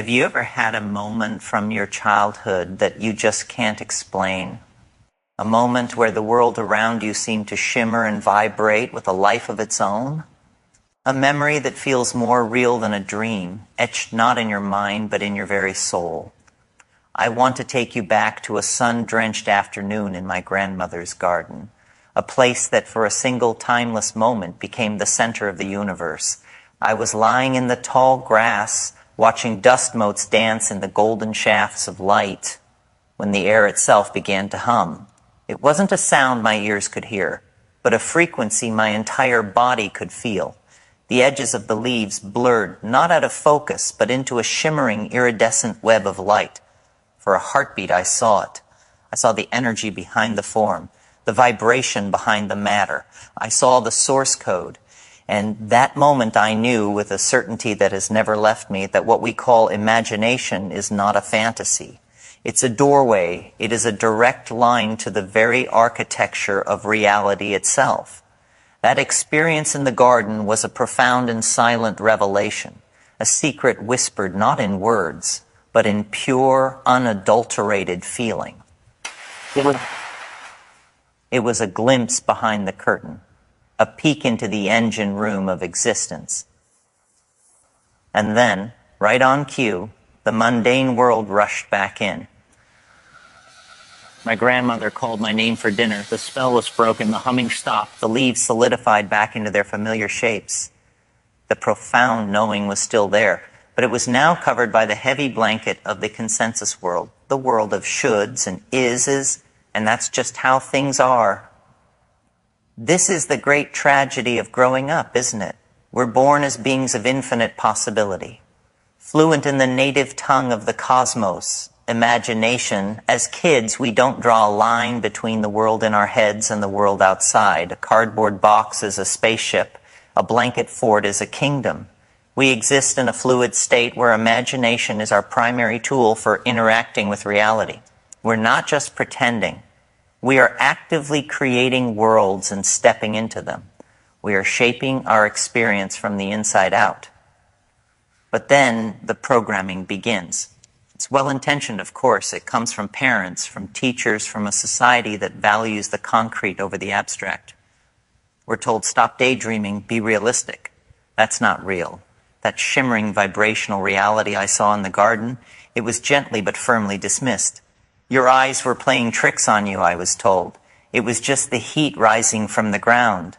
Have you ever had a moment from your childhood that you just can't explain? A moment where the world around you seemed to shimmer and vibrate with a life of its own? A memory that feels more real than a dream, etched not in your mind but in your very soul. I want to take you back to a sun-drenched afternoon in my grandmother's garden, a place that for a single timeless moment became the center of the universe. I was lying in the tall grass, watching dust motes dance in the golden shafts of light, when the air itself began to hum. It wasn't a sound my ears could hear, but a frequency my entire body could feel. The edges of the leaves blurred, not out of focus, but into a shimmering, iridescent web of light. For a heartbeat, I saw it. I saw the energy behind the form, the vibration behind the matter. I saw the source code. And that moment I knew with a certainty that has never left me that what we call imagination is not a fantasy. It's a doorway. It is a direct line to the very architecture of reality itself. That experience in the garden was a profound and silent revelation, a secret whispered not in words, but in pure, unadulterated feeling. It was a glimpse behind the curtain, a peek into the engine room of existence. And then, right on cue, the mundane world rushed back in. My grandmother called my name for dinner. The spell was broken, the humming stopped, the leaves solidified back into their familiar shapes. The profound knowing was still there, but it was now covered by the heavy blanket of the consensus world, the world of shoulds and ises, and that's just how things are. This is the great tragedy of growing up, isn't it? We're born as beings of infinite possibility, fluent in the native tongue of the cosmos, imagination. As kids, we don't draw a line between the world in our heads and the world outside. A cardboard box is a spaceship. A blanket fort is a kingdom. We exist in a fluid state where imagination is our primary tool for interacting with reality. We're not just pretending. We are actively creating worlds and stepping into them. We are shaping our experience from the inside out. But then the programming begins. It's well-intentioned, of course. It comes from parents, from teachers, from a society that values the concrete over the abstract. We're told, stop daydreaming, be realistic. That's not real. That shimmering vibrational reality I saw in the garden, it was gently but firmly dismissed. Your eyes were playing tricks on you, I was told. It was just the heat rising from the ground.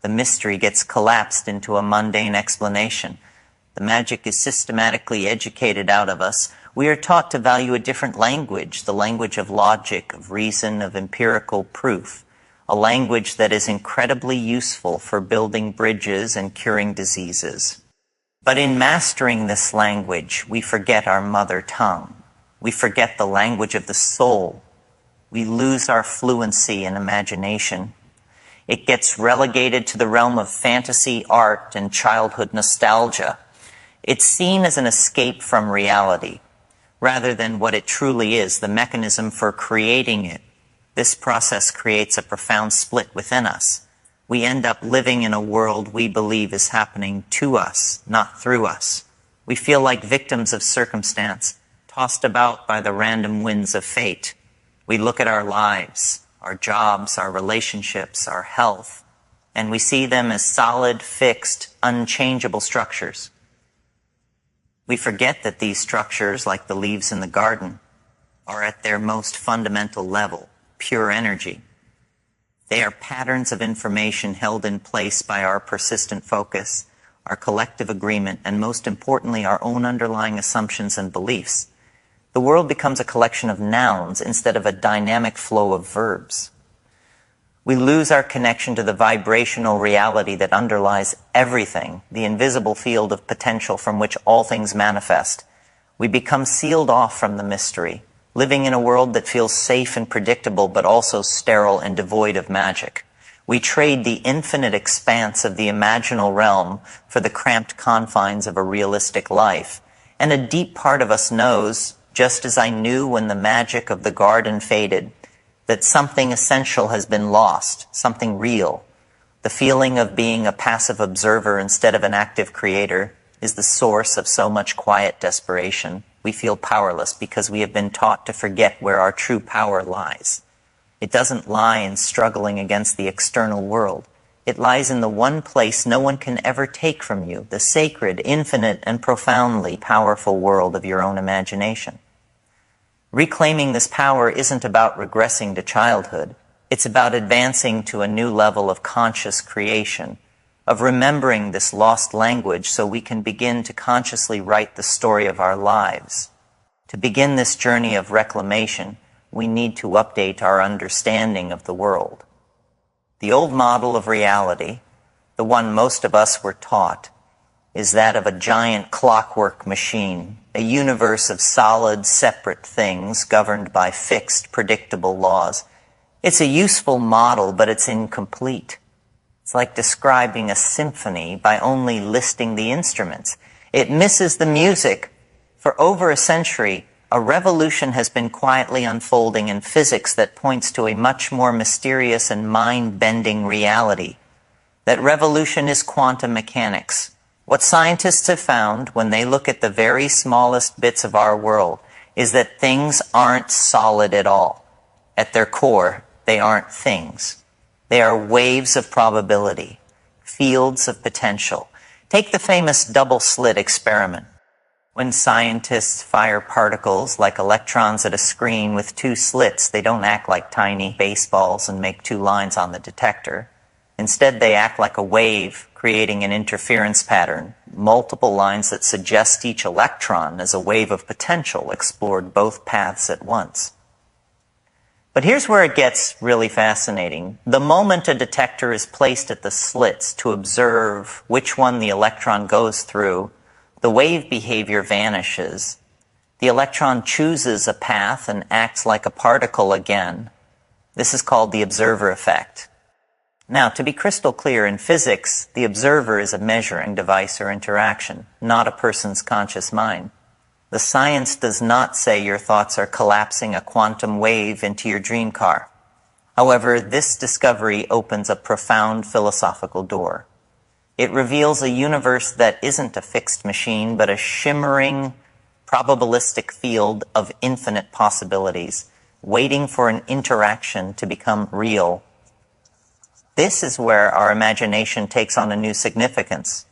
The mystery gets collapsed into a mundane explanation. The magic is systematically educated out of us. We are taught to value a different language, the language of logic, of reason, of empirical proof, a language that is incredibly useful for building bridges and curing diseases. But in mastering this language, we forget our mother tongue. We forget the language of the soul. We lose our fluency in imagination. It gets relegated to the realm of fantasy, art, and childhood nostalgia. It's seen as an escape from reality, rather than what it truly is, the mechanism for creating it. This process creates a profound split within us. We end up living in a world we believe is happening to us, not through us. We feel like victims of circumstance, tossed about by the random winds of fate. We look at our lives, our jobs, our relationships, our health, and we see them as solid, fixed, unchangeable structures. We forget that these structures, like the leaves in the garden, are at their most fundamental level, pure energy. They are patterns of information held in place by our persistent focus, our collective agreement, and most importantly, our own underlying assumptions and beliefs. The world becomes a collection of nouns instead of a dynamic flow of verbs. We lose our connection to the vibrational reality that underlies everything, the invisible field of potential from which all things manifest. We become sealed off from the mystery, living in a world that feels safe and predictable but also sterile and devoid of magic. We trade the infinite expanse of the imaginal realm for the cramped confines of a realistic life. And a deep part of us knows, just as I knew when the magic of the garden faded, that something essential has been lost, something real. The feeling of being a passive observer instead of an active creator, is the source of so much quiet desperation. We feel powerless because we have been taught to forget where our true power lies. It doesn't lie in struggling against the external world. It lies in the one place no one can ever take from you, the sacred, infinite, and profoundly powerful world of your own imagination. Reclaiming this power isn't about regressing to childhood. It's about advancing to a new level of conscious creation, of remembering this lost language so we can begin to consciously write the story of our lives. To begin this journey of reclamation, we need to update our understanding of the world. The old model of reality, the one most of us were taught, is that of a giant clockwork machine, a universe of solid, separate things governed by fixed, predictable laws. It's a useful model, but it's incomplete. It's like describing a symphony by only listing the instruments. It misses the music. For over a century, a revolution has been quietly unfolding in physics that points to a much more mysterious and mind-bending reality. That revolution is quantum mechanics. What scientists have found when they look at the very smallest bits of our world is that things aren't solid at all. At their core, they aren't things. They are waves of probability, fields of potential. Take the famous double-slit experiment. When scientists fire particles like electrons at a screen with two slits, they don't act like tiny baseballs and make two lines on the detector. Instead, they act like a wave, creating an interference pattern, multiple lines that suggest each electron as a wave of potential explored both paths at once. But here's where it gets really fascinating. The moment a detector is placed at the slits to observe which one the electron goes through, the wave behavior vanishes. The electron chooses a path and acts like a particle again. This is called the observer effect. Now, to be crystal clear, in physics, the observer is a measuring device or interaction, not a person's conscious mind. The science does not say your thoughts are collapsing a quantum wave into your dream car. However, this discovery opens a profound philosophical door. It reveals a universe that isn't a fixed machine, but a shimmering, probabilistic field of infinite possibilities, waiting for an interaction to become real. This is where our imagination takes on a new significance.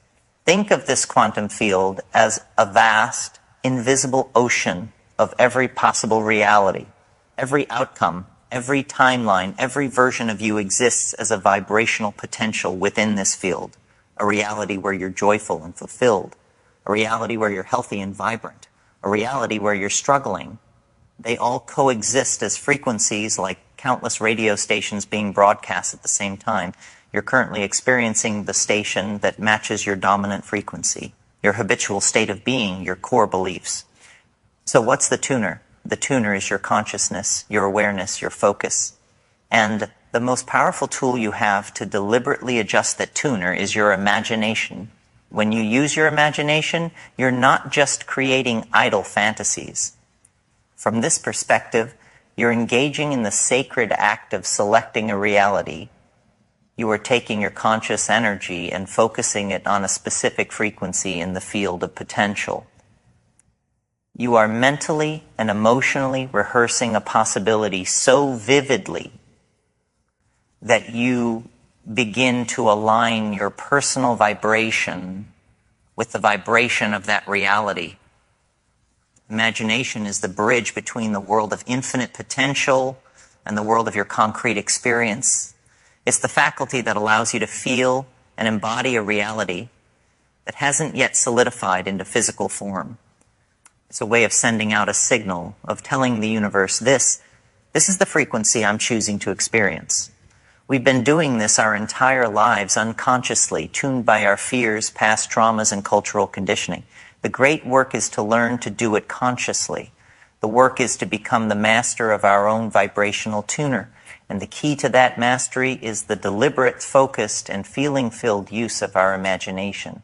Think of this quantum field as a vast, invisible ocean of every possible reality. Every outcome, every timeline, every version of you exists as a vibrational potential within this field. A reality where you're joyful and fulfilled. A reality where you're healthy and vibrant. A reality where you're struggling. They all coexist as frequencies like countless radio stations being broadcast at the same time. You're currently experiencing the station that matches your dominant frequency, your habitual state of being, your core beliefs. So what's the tuner? The tuner is your consciousness, your awareness, your focus. And the most powerful tool you have to deliberately adjust that tuner is your imagination. When you use your imagination, you're not just creating idle fantasies. From this perspective, you're engaging in the sacred act of selecting a reality. You are taking your conscious energy and focusing it on a specific frequency in the field of potential. You are mentally and emotionally rehearsing a possibility so vividly that you begin to align your personal vibration with the vibration of that reality. Imagination is the bridge between the world of infinite potential and the world of your concrete experience. It's the faculty that allows you to feel and embody a reality that hasn't yet solidified into physical form. It's a way of sending out a signal, of telling the universe, this is the frequency I'm choosing to experience. We've been doing this our entire lives unconsciously, tuned by our fears, past traumas, and cultural conditioning. The great work is to learn to do it consciously. The work is to become the master of our own vibrational tuner. And the key to that mastery is the deliberate, focused, and feeling-filled use of our imagination.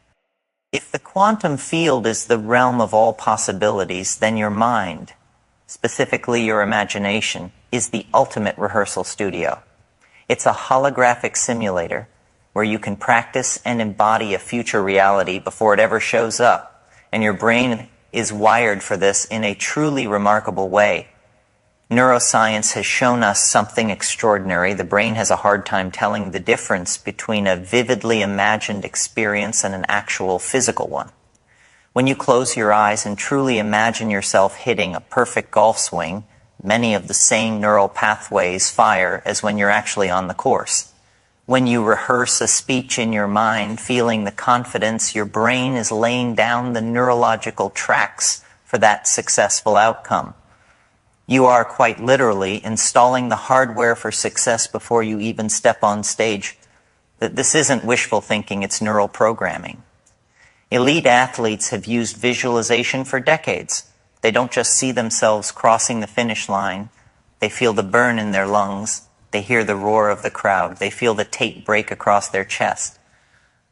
If the quantum field is the realm of all possibilities, then your mind, specifically your imagination, is the ultimate rehearsal studio. It's a holographic simulator. where you can practice and embody a future reality before it ever shows up, and your brain is wired for this in a truly remarkable way. Neuroscience has shown us something extraordinary. The brain has a hard time telling the difference between a vividly imagined experience and an actual physical one. When you close your eyes and truly imagine yourself hitting a perfect golf swing, many of the same neural pathways fire as when you're actually on the course. When you rehearse a speech in your mind, feeling the confidence, your brain is laying down the neurological tracks for that successful outcome. You are quite literally installing the hardware for success before you even step on stage. This isn't wishful thinking, it's neural programming. Elite athletes have used visualization for decades. They don't just see themselves crossing the finish line. They feel the burn in their lungs. They hear the roar of the crowd. They feel the tape break across their chest.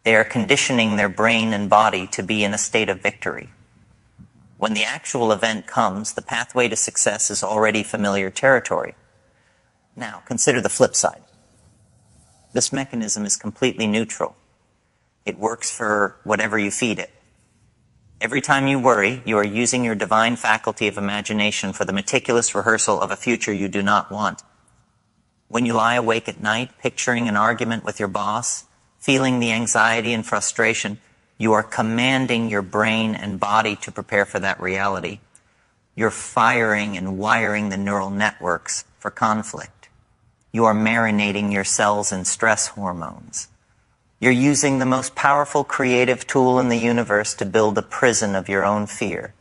They are conditioning their brain and body to be in a state of victory. When the actual event comes, the pathway to success is already familiar territory. Now, consider the flip side. This mechanism is completely neutral. It works for whatever you feed it. Every time you worry, you are using your divine faculty of imagination for the meticulous rehearsal of a future you do not want. When you lie awake at night, picturing an argument with your boss, feeling the anxiety and frustration, you are commanding your brain and body to prepare for that reality. You're firing and wiring the neural networks for conflict. You are marinating your cells in stress hormones. You're using the most powerful creative tool in the universe to build a prison of your own fear.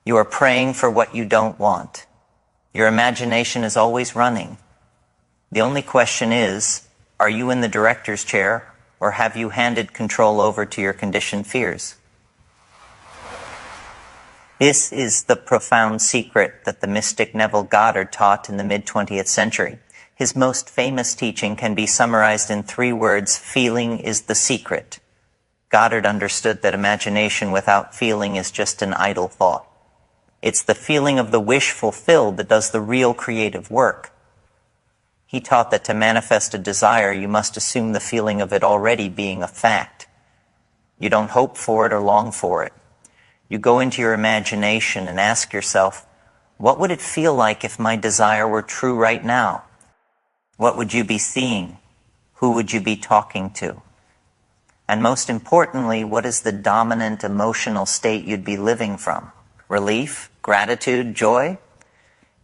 You are praying for what you don't want. Your imagination is always running. The only question is, are you in the director's chair, or have you handed control over to your conditioned fears? This is the profound secret that the mystic Neville Goddard taught in the mid-20th century. His most famous teaching can be summarized in 3 words: feeling is the secret. Goddard understood that imagination without feeling is just an idle thought. It's the feeling of the wish fulfilled that does the real creative work. He taught that to manifest a desire, you must assume the feeling of it already being a fact. You don't hope for it or long for it. You go into your imagination and ask yourself, what would it feel like if my desire were true right now? What would you be seeing? Who would you be talking to? And most importantly, what is the dominant emotional state you'd be living from? Relief? Gratitude? Joy?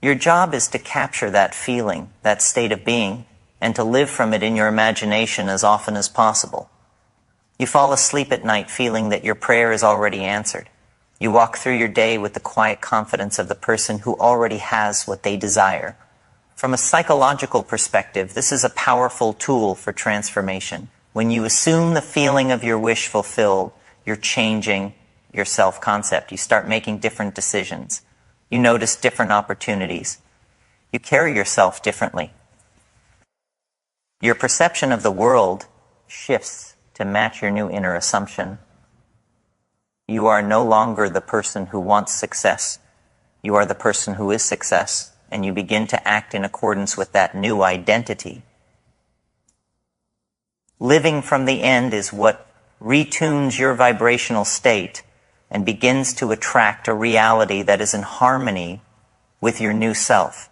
Your job is to capture that feeling, that state of being, and to live from it in your imagination as often as possible. You fall asleep at night feeling that your prayer is already answered. You walk through your day with the quiet confidence of the person who already has what they desire. From a psychological perspective, this is a powerful tool for transformation. When you assume the feeling of your wish fulfilled, you're changing your self-concept. You start making different decisions. You notice different opportunities. You carry yourself differently. Your perception of the world shifts to match your new inner assumption. You are no longer the person who wants success. You are the person who is success, and you begin to act in accordance with that new identity. Living from the end is what retunes your vibrational state and begins to attract a reality that is in harmony with your new self.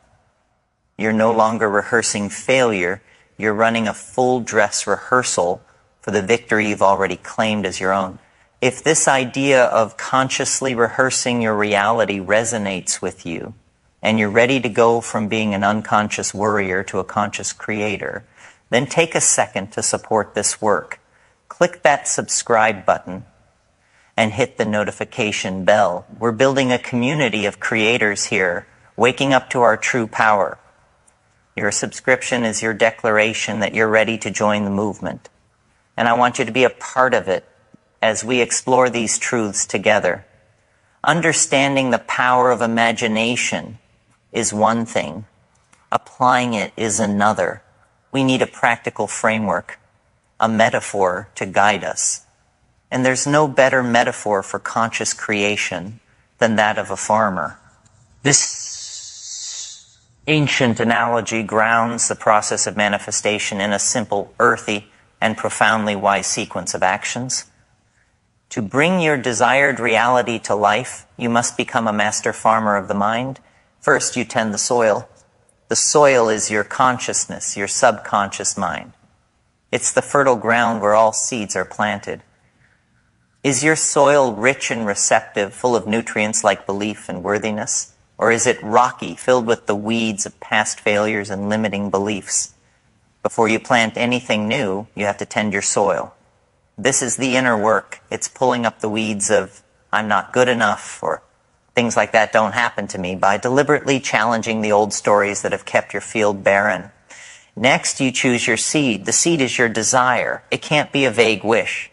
You're no longer rehearsing failure. You're running a full dress rehearsal for the victory you've already claimed as your own. If this idea of consciously rehearsing your reality resonates with you, and you're ready to go from being an unconscious worrier to a conscious creator, then take a second to support this work. Click that subscribe button and hit the notification bell. We're building a community of creators here, waking up to our true power. Your subscription is your declaration that you're ready to join the movement. And I want you to be a part of it as we explore these truths together. Understanding the power of imagination is one thing. Applying it is another. We need a practical framework, a metaphor to guide us. And there's no better metaphor for conscious creation than that of a farmer. This ancient analogy grounds the process of manifestation in a simple, earthy, and profoundly wise sequence of actions. To bring your desired reality to life, you must become a master farmer of the mind. First, you tend the soil. The soil is your consciousness, your subconscious mind. It's the fertile ground where all seeds are planted. Is your soil rich and receptive, full of nutrients like belief and worthiness? Or is it rocky, filled with the weeds of past failures and limiting beliefs? Before you plant anything new, you have to tend your soil. This is the inner work. It's pulling up the weeds of, I'm not good enough, or things like that don't happen to me, by deliberately challenging the old stories that have kept your field barren. Next, you choose your seed. The seed is your desire. It can't be a vague wish.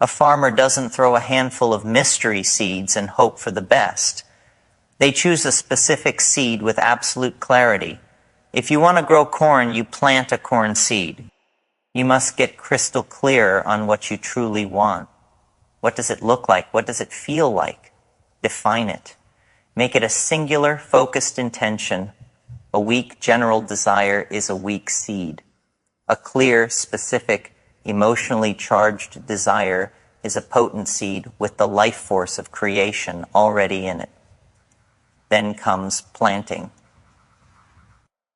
A farmer doesn't throw a handful of mystery seeds and hope for the best. They choose a specific seed with absolute clarity. If you want to grow corn, you plant a corn seed. You must get crystal clear on what you truly want. What does it look like? What does it feel like? Define it. Make it a singular, focused intention. A weak general desire is a weak seed. A clear, specific, emotionally charged desire is a potent seed with the life force of creation already in it. Then comes planting.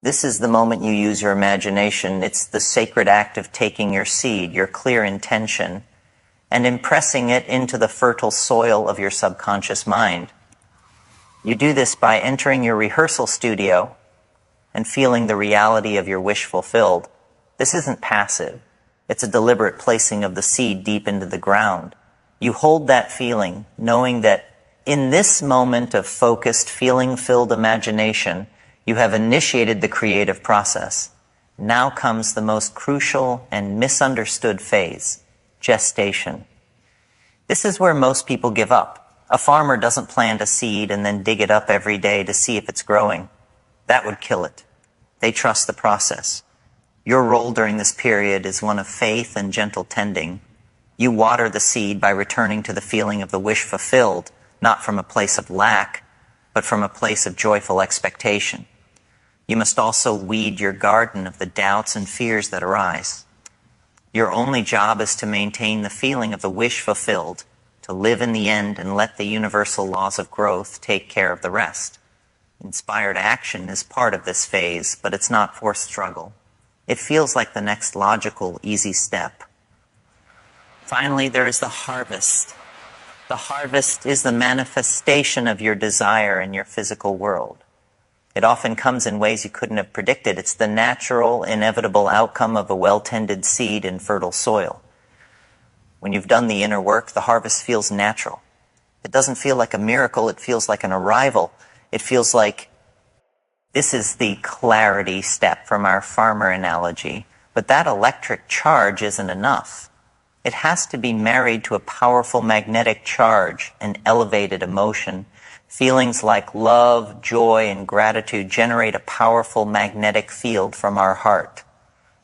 This is the moment you use your imagination. It's the sacred act of taking your seed, your clear intention, and impressing it into the fertile soil of your subconscious mind. You do this by entering your rehearsal studio and feeling the reality of your wish fulfilled. This isn't passive. It's a deliberate placing of the seed deep into the ground. You hold that feeling, knowing that in this moment of focused, feeling-filled imagination, you have initiated the creative process. Now comes the most crucial and misunderstood phase, gestation. This is where most people give up. A farmer doesn't plant a seed and then dig it up every day to see if it's growing. That would kill it. They trust the process. Your role during this period is one of faith and gentle tending. You water the seed by returning to the feeling of the wish fulfilled, not from a place of lack, but from a place of joyful expectation. You must also weed your garden of the doubts and fears that arise. Your only job is to maintain the feeling of the wish fulfilled, to live in the end and let the universal laws of growth take care of the rest. Inspired action is part of this phase, but it's not forced struggle. It feels like the next logical, easy step. Finally, there is the harvest. The harvest is the manifestation of your desire in your physical world. It often comes in ways you couldn't have predicted. It's the natural, inevitable outcome of a well-tended seed in fertile soil. When you've done the inner work, the harvest feels natural. It doesn't feel like a miracle. It feels like an arrival. It feels like this is the clarity step from our farmer analogy. But that electric charge isn't enough. It has to be married to a powerful magnetic charge, an elevated emotion. Feelings like love, joy, and gratitude generate a powerful magnetic field from our heart.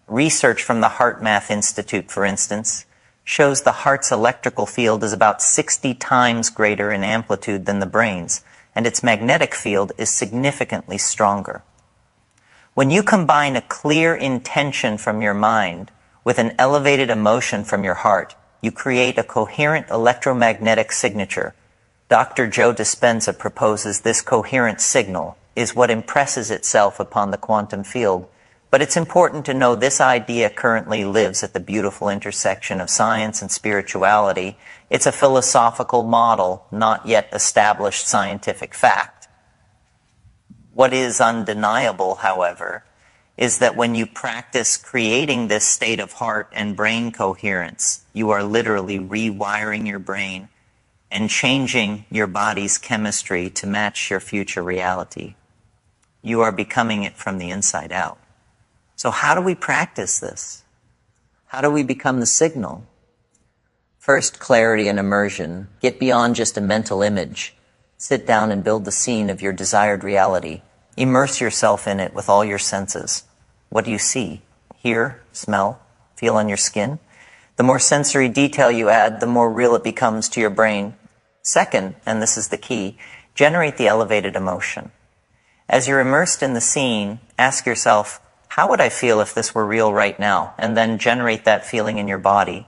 Research from the HeartMath Institute, for instance, shows the heart's electrical field is about 60 times greater in amplitude than the brain's, and its magnetic field is significantly stronger. When you combine a clear intention from your mind with an elevated emotion from your heart, you create a coherent electromagnetic signature. Dr. Joe Dispenza proposes this coherent signal is what impresses itself upon the quantum field. But it's important to know this idea currently lives at the beautiful intersection of science and spirituality. It's a philosophical model, not yet established scientific fact. What is undeniable, however, is that when you practice creating this state of heart and brain coherence, you are literally rewiring your brain and changing your body's chemistry to match your future reality. You are becoming it from the inside out. So how do we practice this? How do we become the signal? First, clarity and immersion. Get beyond just a mental image. Sit down and build the scene of your desired reality. Immerse yourself in it with all your senses. What do you see, hear, smell, feel on your skin? The more sensory detail you add, the more real it becomes to your brain. Second, and this is the key, generate the elevated emotion. As you're immersed in the scene, ask yourself, How would I feel if this were real right now? And then generate that feeling in your body.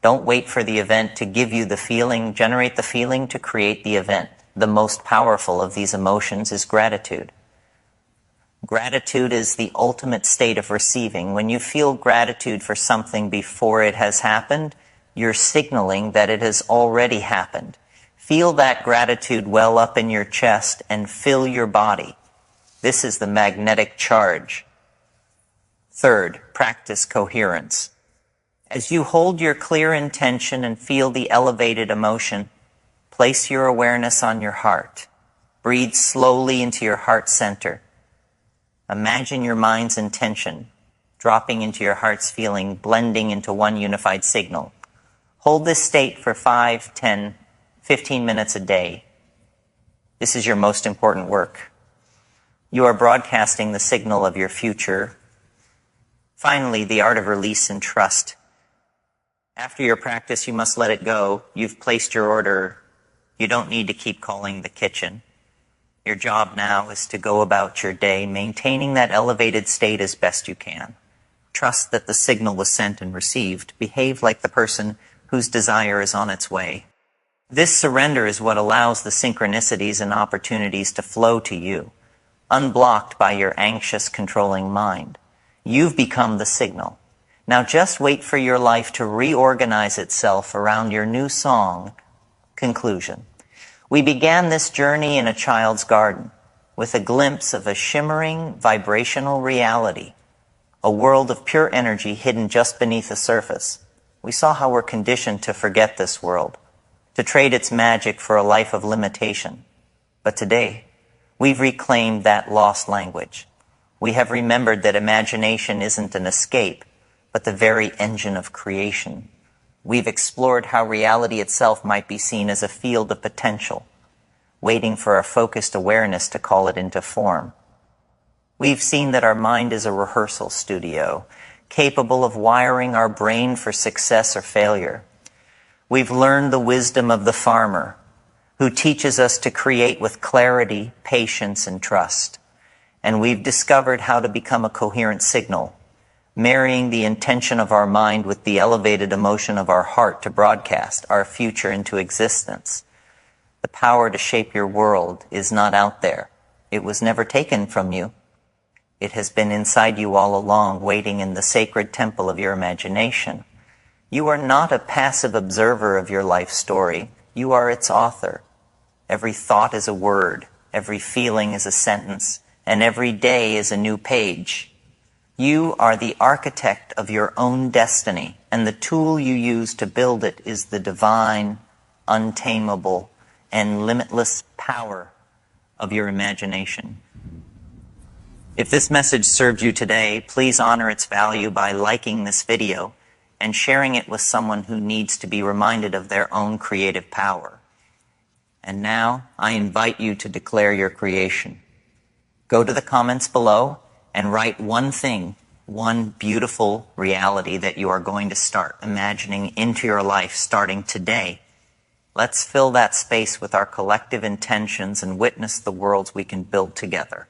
Don't wait for the event to give you the feeling. Generate the feeling to create the event. The most powerful of these emotions is gratitude. Gratitude is the ultimate state of receiving. When you feel gratitude for something before it has happened, you're signaling that it has already happened. Feel that gratitude well up in your chest and fill your body. This is the magnetic charge. Third, practice coherence. As you hold your clear intention and feel the elevated emotion, place your awareness on your heart. Breathe slowly into your heart center. Imagine your mind's intention dropping into your heart's feeling, blending into one unified signal. Hold this state for 5, 10, 15 minutes a day. This is your most important work. You are broadcasting the signal of your future. Finally, the art of release and trust. After your practice, you must let it go. You've placed your order. You don't need to keep calling the kitchen. Your job now is to go about your day, maintaining that elevated state as best you can. Trust that the signal was sent and received. Behave like the person whose desire is on its way. This surrender is what allows the synchronicities and opportunities to flow to you, unblocked by your anxious, controlling mind. You've become the signal. Now just wait for your life to reorganize itself around your new song, Conclusion. We began this journey in a child's garden with a glimpse of a shimmering, vibrational reality, a world of pure energy hidden just beneath the surface. We saw how we're conditioned to forget this world, to trade its magic for a life of limitation. But today, we've reclaimed that lost language. We have remembered that imagination isn't an escape, but the very engine of creation. We've explored how reality itself might be seen as a field of potential, waiting for a focused awareness to call it into form. We've seen that our mind is a rehearsal studio, capable of wiring our brain for success or failure. We've learned the wisdom of the farmer, who teaches us to create with clarity, patience, and trust. And we've discovered how to become a coherent signal, marrying the intention of our mind with the elevated emotion of our heart to broadcast our future into existence. The power to shape your world is not out there. It was never taken from you. It has been inside you all along, waiting in the sacred temple of your imagination. You are not a passive observer of your life story. You are its author. Every thought is a word, every feeling is a sentence, and every day is a new page. You are the architect of your own destiny, and the tool you use to build it is the divine, untamable, and limitless power of your imagination. If this message served you today, please honor its value by liking this video and sharing it with someone who needs to be reminded of their own creative power. And now, I invite you to declare your creation. Go to the comments below and write one thing, one beautiful reality that you are going to start imagining into your life starting today. Let's fill that space with our collective intentions and witness the worlds we can build together.